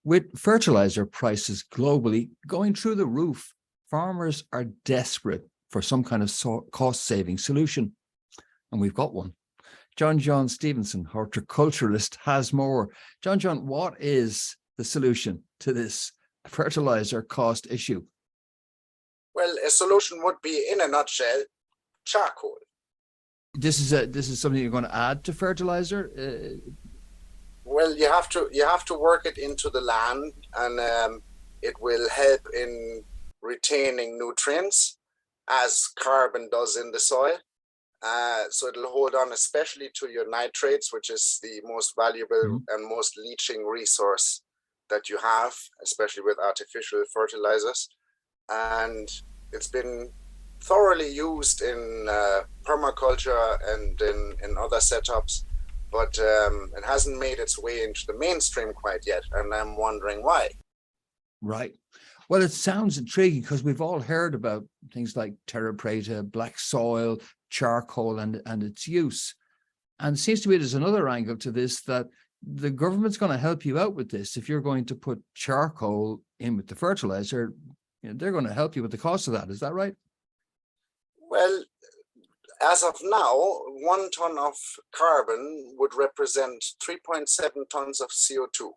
With fertilizer prices globally going through the roof, farmers are desperate for some kind of cost-saving solution, and we've got one. John Stevenson, horticulturalist, has more. John, what is the solution to this fertilizer cost issue? Well, a solution would be, in a nutshell, charcoal. This is something you're going to add to fertilizer? Well, you have to work it into the land, and it will help in retaining nutrients as carbon does in the soil. So it'll hold on especially to your nitrates, which is the most valuable and most leaching resource that you have, especially with artificial fertilizers. And it's been thoroughly used in permaculture and in other setups, but it hasn't made its way into the mainstream quite yet, and I'm wondering why. Right. Well, it sounds intriguing because we've all heard about things like terra preta, black soil, charcoal, and its use. And it seems to me there's another angle to this, that the government's going to help you out with this. If you're going to put charcoal in with the fertilizer, they're going to help you with the cost of that. Is that right? Well, as of now, 1 ton of carbon would represent 3.7 tons of CO2.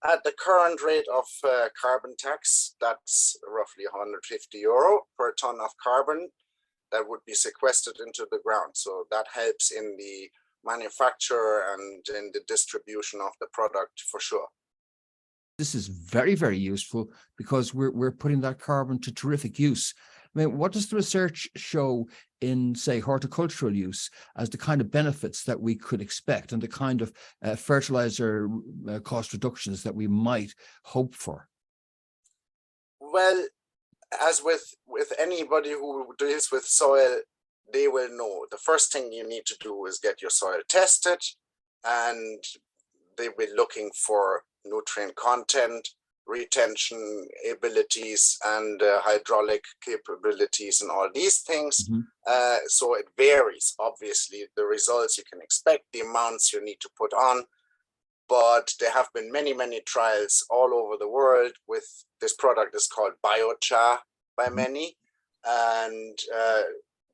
At the current rate of carbon tax, that's roughly €150 per ton of carbon that would be sequestered into the ground. So that helps in the manufacture and in the distribution of the product for sure. This is very, very useful because we're putting that carbon to terrific use. I mean, what does the research show in, say, horticultural use as the kind of benefits that we could expect and the kind of fertilizer cost reductions that we might hope for? Well, as with anybody who deals with soil, they will know the first thing you need to do is get your soil tested, and they'll be looking for nutrient content, retention abilities, and hydraulic capabilities, and all these things. So it varies, obviously, the results you can expect, the amounts you need to put on. But there have been many, many trials all over the world with this product. Is called biochar by many. And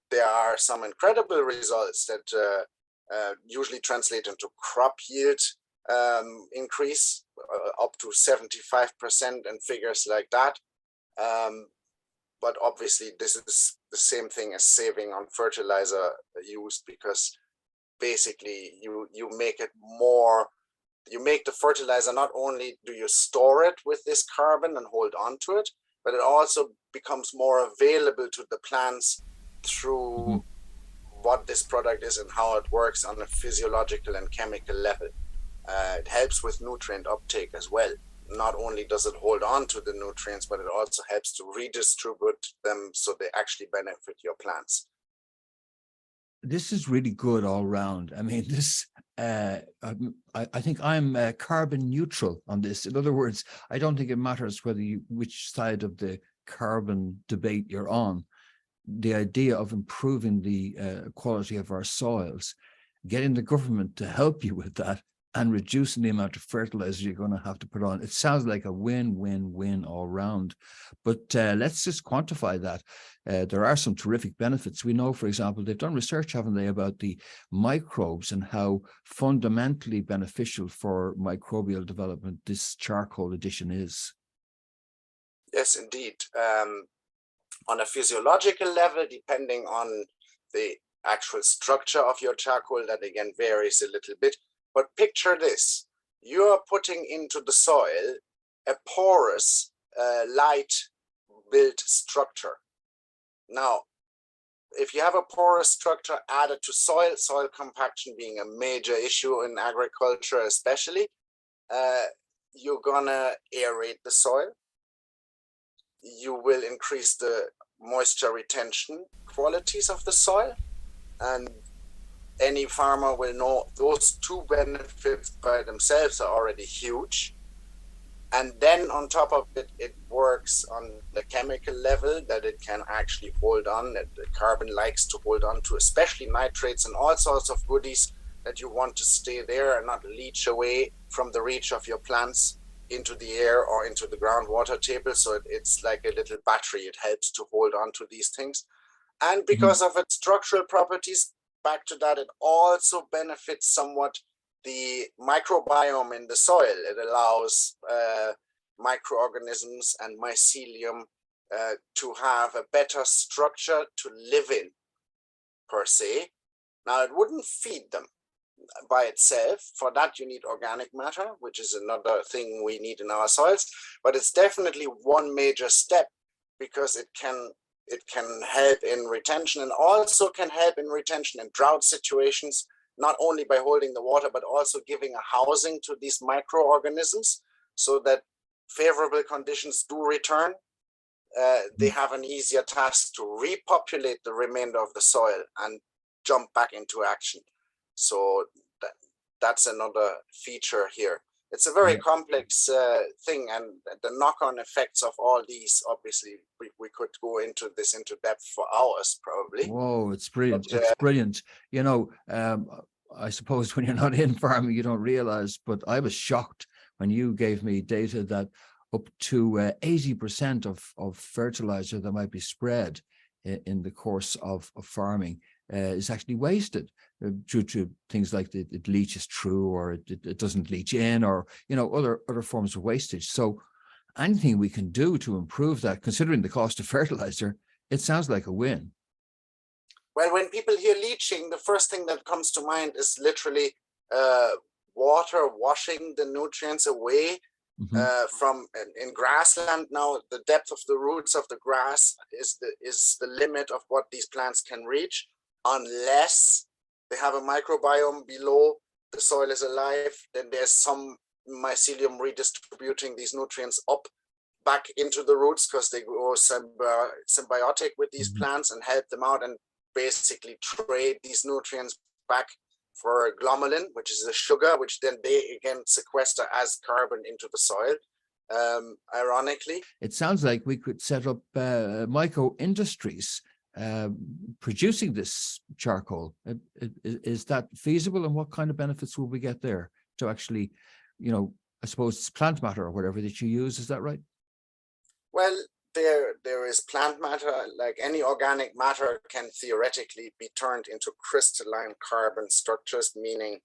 there are some incredible results that usually translate into crop yield increase up to 75% and figures like that. But obviously this is the same thing as saving on fertilizer use, because basically you make it more, you make the fertilizer, not only do you store it with this carbon and hold on to it, but it also becomes more available to the plants through what this product is and how it works on a physiological and chemical level. It helps with nutrient uptake as well. Not only does it hold on to the nutrients, but it also helps to redistribute them so they actually benefit your plants. This is really good all round. I mean, this, I think I'm carbon neutral on this. In other words, I don't think it matters which side of the carbon debate you're on. The idea of improving the quality of our soils, getting the government to help you with that, and reducing the amount of fertilizer you're going to have to put on. It sounds like a win-win-win all round. But let's just quantify that. There are some terrific benefits. We know, for example, they've done research, haven't they, about the microbes and how fundamentally beneficial for microbial development this charcoal addition is. Yes, indeed. On a physiological level, depending on the actual structure of your charcoal, that again varies a little bit. But picture this, you're putting into the soil a porous, light-built structure. Now, if you have a porous structure added to soil compaction being a major issue in agriculture especially, you're gonna aerate the soil. You will increase the moisture retention qualities of the soil, and any farmer will know those two benefits by themselves are already huge. And then on top of it, it works on the chemical level, that it can actually hold on, that the carbon likes to hold on to, especially nitrates and all sorts of goodies that you want to stay there and not leach away from the reach of your plants. into the air or into the groundwater table. So it's like a little battery. It helps to hold on to these things. And because of its structural properties, back to that, it also benefits somewhat the microbiome in the soil. It allows microorganisms and mycelium to have a better structure to live in, per se. Now, it wouldn't feed them by itself. For that, you need organic matter, which is another thing we need in our soils. But it's definitely one major step, because it can help in retention, and also can help in retention in drought situations, not only by holding the water, but also giving a housing to these microorganisms so that favorable conditions do return. They have an easier task to repopulate the remainder of the soil and jump back into action. So that's another feature here. It's a very complex thing, and the knock-on effects of all these, obviously, we could go into this into depth for hours, probably. Whoa, it's brilliant. But, it's brilliant. You know, I suppose when you're not in farming, you don't realize, but I was shocked when you gave me data that up to 80% of fertilizer that might be spread in the course of farming is actually wasted due to things like it leaches through, or it doesn't leach in, or other forms of wastage. So anything we can do to improve that, considering the cost of fertilizer, it sounds like a win. Well, when people hear leaching, the first thing that comes to mind is literally water washing the nutrients away from in grassland. Now, the depth of the roots of the grass is the limit of what these plants can reach, unless they have a microbiome below, the soil is alive, then there's some mycelium redistributing these nutrients up back into the roots, because they go symbiotic with these plants and help them out, and basically trade these nutrients back for glomalin, which is a sugar, which then they again sequester as carbon into the soil. Ironically, it sounds like we could set up micro industries producing this charcoal. Is that feasible, and what kind of benefits will we get there to actually, I suppose it's plant matter or whatever that you use, is that right? Well, there is plant matter. Like any organic matter can theoretically be turned into crystalline carbon structures, meaning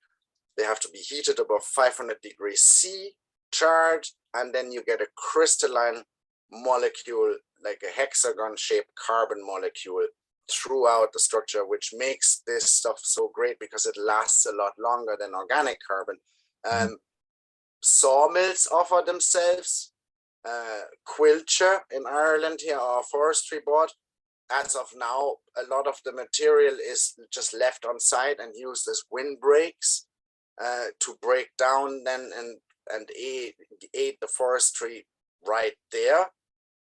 they have to be heated above 500 degrees C, charred, and then you get a crystalline molecule, like a hexagon shaped carbon molecule throughout the structure, which makes this stuff so great because it lasts a lot longer than organic carbon. Sawmills offer themselves. Quilcher in Ireland here, our forestry board, as of now, a lot of the material is just left on site and used as windbreaks to break down then and aid the forestry right there,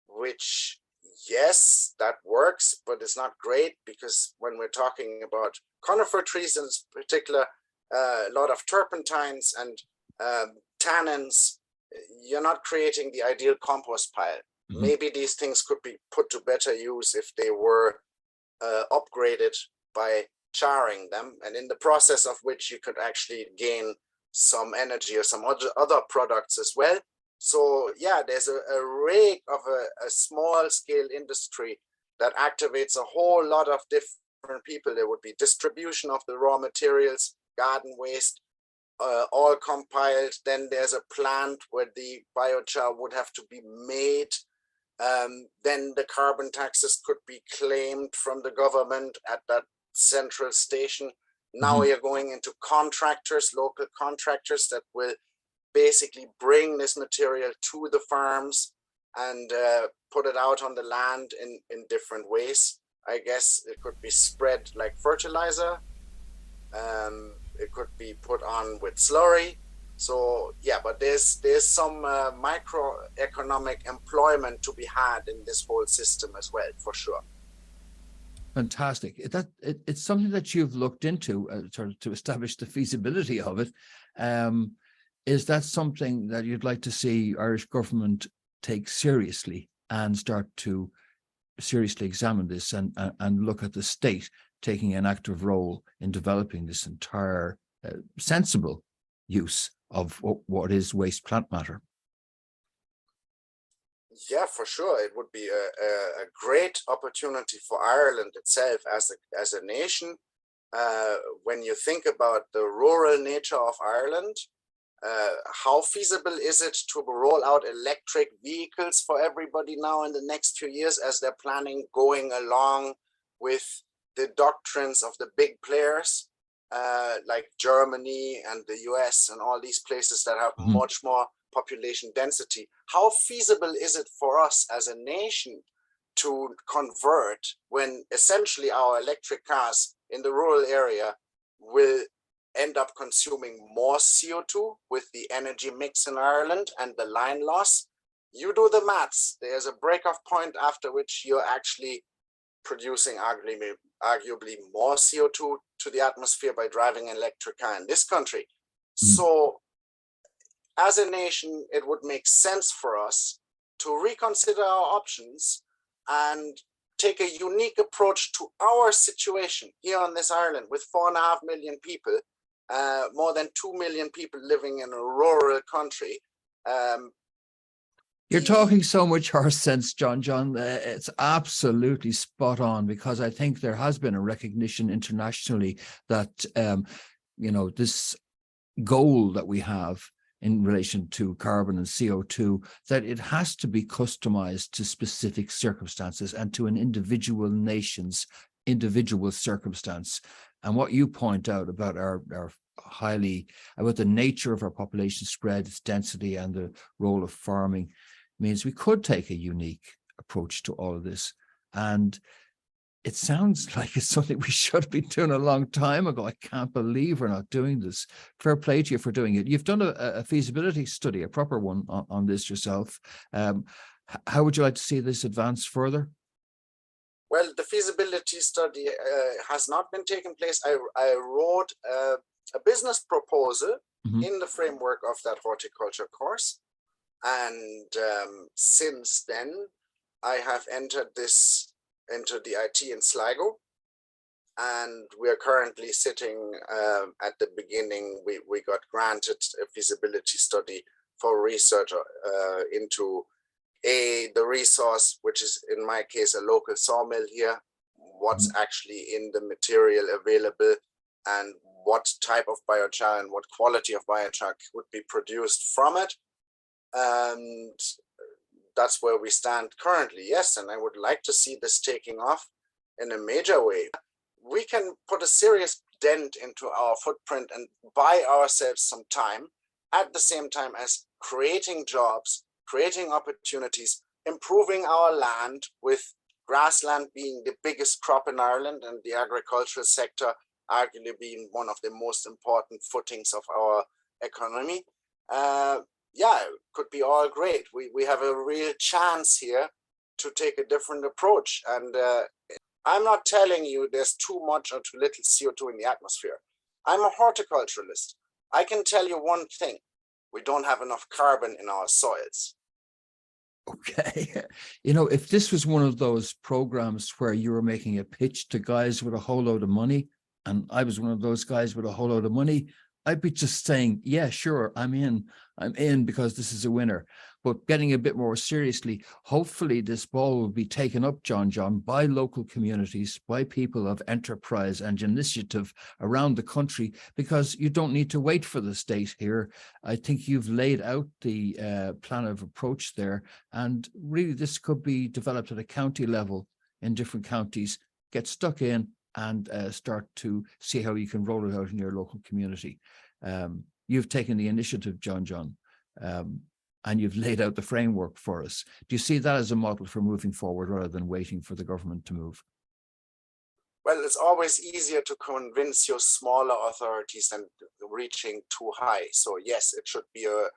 which, yes, that works, but it's not great, because when we're talking about conifer trees in particular, a lot of turpentines and tannins, you're not creating the ideal compost pile. Maybe these things could be put to better use if they were upgraded by charring them, and in the process of which you could actually gain some energy or some other products as well. So yeah, there's a rig of a small scale industry that activates a whole lot of different people. There would be distribution of the raw materials, garden waste, all compiled. Then there's a plant where the biochar would have to be made. Then the carbon taxes could be claimed from the government at that central station. Now you're going into contractors, local contractors that will basically bring this material to the farms and put it out on the land in different ways. I guess it could be spread like fertilizer. It could be put on with slurry. So yeah, but there's some microeconomic employment to be had in this whole system as well, for sure. Fantastic. It's something that you've looked into to establish the feasibility of it. Is that something that you'd like to see Irish government take seriously and start to seriously examine this and look at the state taking an active role in developing this entire sensible use of what is waste plant matter? Yeah, for sure. It would be a great opportunity for Ireland itself as a nation. When you think about the rural nature of Ireland, how feasible is it to roll out electric vehicles for everybody now in the next few years as they're planning, going along with the doctrines of the big players like Germany and the US and all these places that have Mhm. much more population density? How feasible is it for us as a nation to convert when essentially our electric cars in the rural area will end up consuming more CO2 with the energy mix in Ireland and the line loss? You do the maths. There's a break-off point after which you're actually producing arguably more CO2 to the atmosphere by driving an electric car in this country. Mm. So as a nation, it would make sense for us to reconsider our options and take a unique approach to our situation here on this island with 4.5 million people, more than 2 million people living in a rural country. Um, You're the talking so much horse sense, John. It's absolutely spot on, because I think there has been a recognition internationally that, this goal that we have in relation to carbon and CO2, that it has to be customized to specific circumstances and to an individual nation's individual circumstance. And what you point out about our about the nature of our population spread, its density, and the role of farming means we could take a unique approach to all of this. And it sounds like it's something we should have been doing a long time ago. I can't believe we're not doing this. Fair play to you for doing it. You've done a feasibility study, a proper one on this yourself. How would you like to see this advance further? Well, the feasibility study has not been taken place. I wrote a business proposal Mhm. in the framework of that horticulture course. And since then, I have entered the IT in Sligo. And we are currently sitting at the beginning. We got granted a feasibility study for research into the resource, which is in my case a local sawmill here, what's Mhm. actually in the material available, and what type of biochar and what quality of biochar would be produced from it. And that's where we stand currently. Yes, and I would like to see this taking off in a major way. We can put a serious dent into our footprint and buy ourselves some time, at the same time as creating jobs, creating opportunities, improving our land, with grassland being the biggest crop in Ireland and the agricultural sector arguably being one of the most important footings of our economy. Yeah, it could be all great. We have a real chance here to take a different approach. And I'm not telling you there's too much or too little CO2 in the atmosphere. I'm a horticulturalist. I can tell you one thing: we don't have enough carbon in our soils. Okay. If this was one of those programs where you were making a pitch to guys with a whole load of money, and I was one of those guys with a whole load of money, I'd be just saying, yeah, sure, I'm in because this is a winner. But getting a bit more seriously, hopefully this ball will be taken up, John, by local communities, by people of enterprise and initiative around the country, because you don't need to wait for the state here. I think you've laid out the plan of approach there, and really this could be developed at a county level in different counties. Get stuck in and start to see how you can roll it out in your local community. You've taken the initiative, John, and you've laid out the framework for us. Do you see that as a model for moving forward rather than waiting for the government to move? Well, it's always easier to convince your smaller authorities than reaching too high. So yes, it should be a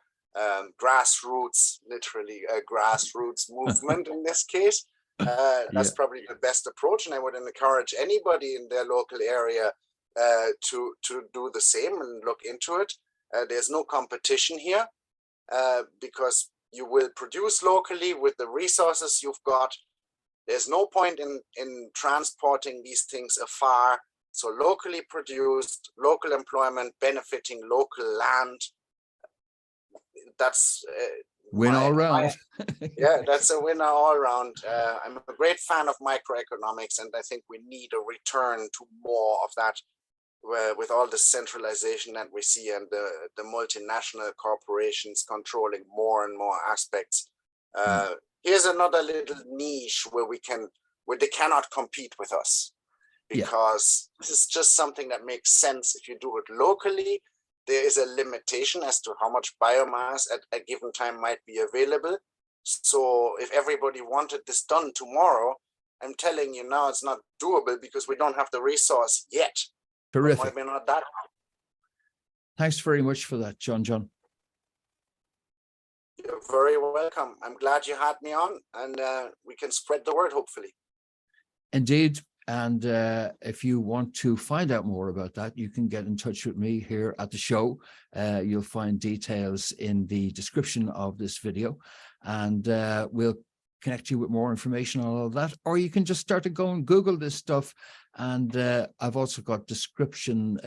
grassroots, literally a grassroots movement in this case. Yeah. That's probably the best approach, and I would encourage anybody in their local area to do the same and look into it. There's no competition here because you will produce locally with the resources you've got. There's no point in transporting these things afar. So locally produced, local employment, benefiting local land. That's Win all round. Yeah, that's a winner all around. I'm a great fan of microeconomics, and I think we need a return to more of that, with all the centralization that we see and the multinational corporations controlling more and more aspects. Here's another little niche where they cannot compete with us, because this is just something that makes sense if you do it locally. There is a limitation as to how much biomass at a given time might be available. So if everybody wanted this done tomorrow, I'm telling you now, it's not doable because we don't have the resource yet. Terrific. Maybe not that. Thanks very much for that, John. You're very welcome. I'm glad you had me on, and we can spread the word, hopefully. Indeed. And if you want to find out more about that, you can get in touch with me here at the show. You'll find details in the description of this video, and we'll connect you with more information on all of that. Or you can just start to go and Google this stuff. And I've also got description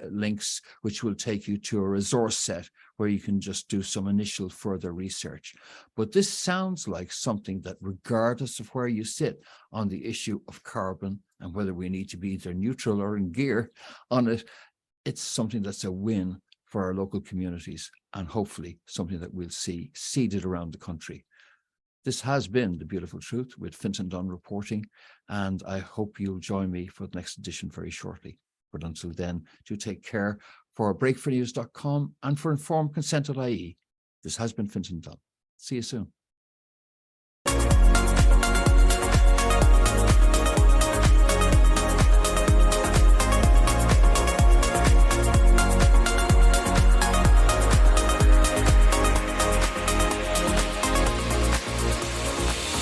links, which will take you to a resource set where you can just do some initial further research. But this sounds like something that, regardless of where you sit on the issue of carbon and whether we need to be either neutral or in gear on it, it's something that's a win for our local communities, and hopefully something that we'll see seeded around the country. This has been The Beautiful Truth with Fintan Dunn reporting, and I hope you'll join me for the next edition very shortly. But until then, do take care. For breakfornews.com and for informedconsent.ie, this has been Fintan Dunn. See you soon.